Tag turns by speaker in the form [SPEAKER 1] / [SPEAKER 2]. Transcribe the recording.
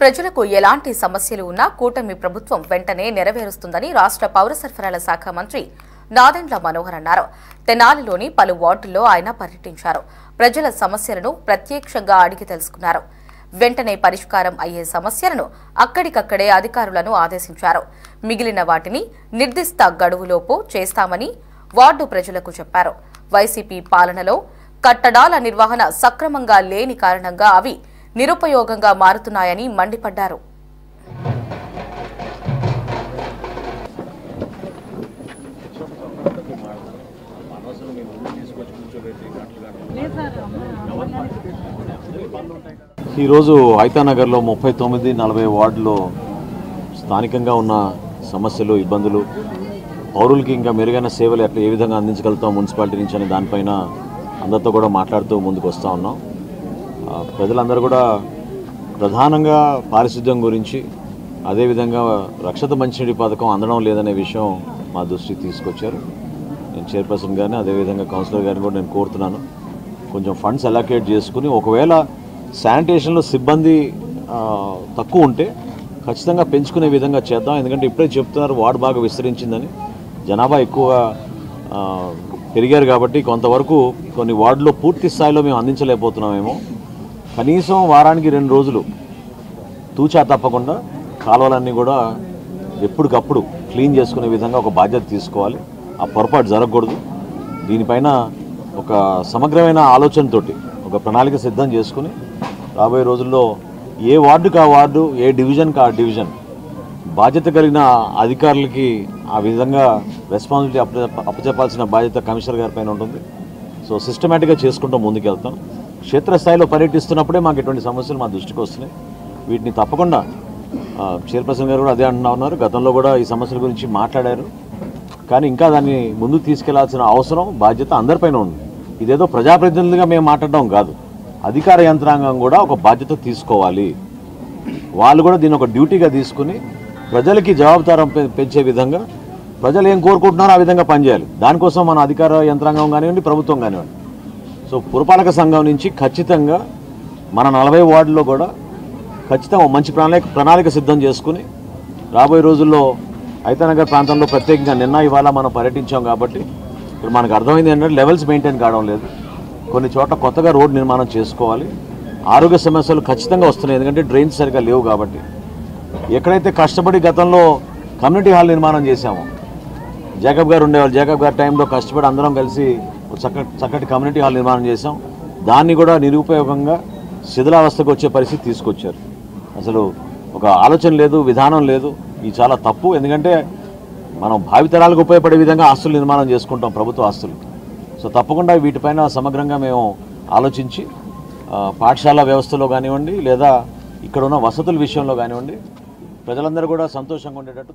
[SPEAKER 1] ప్రజలకు ఎలాంటి సమస్యలు ఉన్నా కూటమి ప్రభుత్వం వెంటనే నెరవేరుస్తుందని రాష్ట్ర పౌర సరఫరాల శాఖ మంత్రి నాదెండ్ల మనోహర్ అన్నారు. తెనాలిలోని పలు వార్డుల్లో ఆయన పర్యటించారు. ప్రజల సమస్యలను ప్రత్యక్షంగా అడిగి తెలుసుకున్నారు. వెంటనే పరిష్కారం అయ్యే సమస్యలను అక్కడికక్కడే అధికారులను ఆదేశించారు. మిగిలిన వాటిని నిర్దిష్ట గడువులోపు చేస్తామని వార్డు ప్రజలకు చెప్పారు. వైసీపీ పాలనలో కట్టడాల నిర్వహణ సక్రమంగా లేని కారణంగా అవి నిరుపయోగంగా మారుతున్నాయని మండిపడ్డారు.
[SPEAKER 2] ఈరోజు ఐతానగర్లో 39-40 వార్డులో స్థానికంగా ఉన్న సమస్యలు, ఇబ్బందులు, పౌరులకి ఇంకా మెరుగైన సేవలు ఏ విధంగా అందించగలుగుతాం మున్సిపాలిటీ నుంచి అనే దానిపైన అందరితో కూడా మాట్లాడుతూ ముందుకు వస్తూ ఉన్నాం. ప్రజలందరూ కూడా ప్రధానంగా పారిశుద్ధ్యం గురించి, అదేవిధంగా రక్షిత మంచినీటి పథకం అందడం లేదనే విషయం మా దృష్టికి తీసుకొచ్చారు. నేను చైర్పర్సన్ గారిని, అదేవిధంగా కౌన్సిలర్ గారిని కూడా నేను కోరుతున్నాను, కొంచెం ఫండ్స్ అలొకేట్ చేసుకుని ఒకవేళ శానిటేషన్లో సిబ్బంది తక్కువ ఉంటే ఖచ్చితంగా పెంచుకునే విధంగా చేద్దాం. ఎందుకంటే ఇప్పుడే చెప్తున్నారు వార్డు బాగా విస్తరించిందని, జనాభా ఎక్కువ పెరిగారు కాబట్టి కొంతవరకు కొన్ని వార్డులో పూర్తి స్థాయిలో మేము అందించలేకపోతున్నామేమో. కనీసం వారానికి 2 రోజులు తూచా తప్పకుండా కాలువలన్నీ కూడా ఎప్పటికప్పుడు క్లీన్ చేసుకునే విధంగా ఒక బాధ్యత తీసుకోవాలి. ఆ పొరపాటు జరగకూడదు. దీనిపైన ఒక సమగ్రమైన ఆలోచనతోటి ఒక ప్రణాళిక సిద్ధం చేసుకుని రాబోయే రోజుల్లో ఏ వార్డుకి ఆ వార్డు, ఏ డివిజన్కి ఆ డివిజన్ బాధ్యత కలిగిన అధికారులకి ఆ విధంగా రెస్పాన్సిబిలిటీ అప్పచెప్పాల్సిన బాధ్యత కమిషనర్ గారి పైన ఉంటుంది. సో సిస్టమేటిక్గా చేసుకుంటూ ముందుకెళ్తాం. క్షేత్రస్థాయిలో పర్యటిస్తున్నప్పుడే మాకు ఎటువంటి సమస్యలు మా దృష్టికి వస్తున్నాయి. వీటిని తప్పకుండా చైర్పర్సన్ గారు కూడా అదే అంటున్నారు. గతంలో కూడా ఈ సమస్యల గురించి మాట్లాడారు. కానీ ఇంకా దాన్ని ముందుకు తీసుకెళ్లాల్సిన అవసరం, బాధ్యత అందరిపైన ఉంది. ఇదేదో ప్రజాప్రతినిధులుగా మేము మాట్లాడడం కాదు, అధికార యంత్రాంగం కూడా ఒక బాధ్యత తీసుకోవాలి. వాళ్ళు కూడా దీన్ని ఒక డ్యూటీగా తీసుకుని ప్రజలకి జవాబుదారం పెంచే విధంగా, ప్రజలు ఏం కోరుకుంటున్నారో ఆ విధంగా పనిచేయాలి. దానికోసం మన అధికార యంత్రాంగం కానివ్వండి, ప్రభుత్వం కానివ్వండి. సో పురపాలక సంఘం నుంచి ఖచ్చితంగా మన 40 వార్డుల్లో కూడా ఖచ్చితంగా మంచి ప్రణాళిక సిద్ధం చేసుకుని రాబోయే రోజుల్లో ఐతానగర్ ప్రాంతంలో ప్రత్యేకంగా నిన్న ఇవాళ మనం పర్యటించాం కాబట్టి ఇప్పుడు మనకు అర్థమైంది ఏంటంటే లెవెల్స్ మెయింటైన్ కావడం లేదు. కొన్ని చోట్ల కొత్తగా రోడ్డు నిర్మాణం చేసుకోవాలి. ఆరోగ్య సమస్యలు ఖచ్చితంగా వస్తున్నాయి, ఎందుకంటే డ్రైన్స్ సరిగ్గా లేవు కాబట్టి. ఎక్కడైతే కష్టపడి గతంలో కమ్యూనిటీ హాల్ నిర్మాణం చేశామో, జాకబ్ గారు ఉండేవాళ్ళు, జాకబ్ గారి టైంలో కష్టపడి అందరం కలిసి చక్కటి కమ్యూనిటీ హాల్ నిర్మాణం చేశాం. దాన్ని కూడా నిరుపయోగంగా శిథిలావస్థకు వచ్చే పరిస్థితి తీసుకొచ్చారు. అసలు ఒక ఆలోచన లేదు, విధానం లేదు. ఇది చాలా తప్పు. ఎందుకంటే మనం భావితరాలకు ఉపయోగపడే విధంగా ఆస్తులు నిర్మాణం చేసుకుంటాం, ప్రభుత్వ ఆస్తులు. సో తప్పకుండా వీటిపైన సమగ్రంగా మేము ఆలోచించి పాఠశాల వ్యవస్థలో కానివ్వండి, లేదా ఇక్కడ ఉన్న వసతుల విషయంలో కానివ్వండి, ప్రజలందరూ కూడా సంతోషంగా ఉండేటట్టు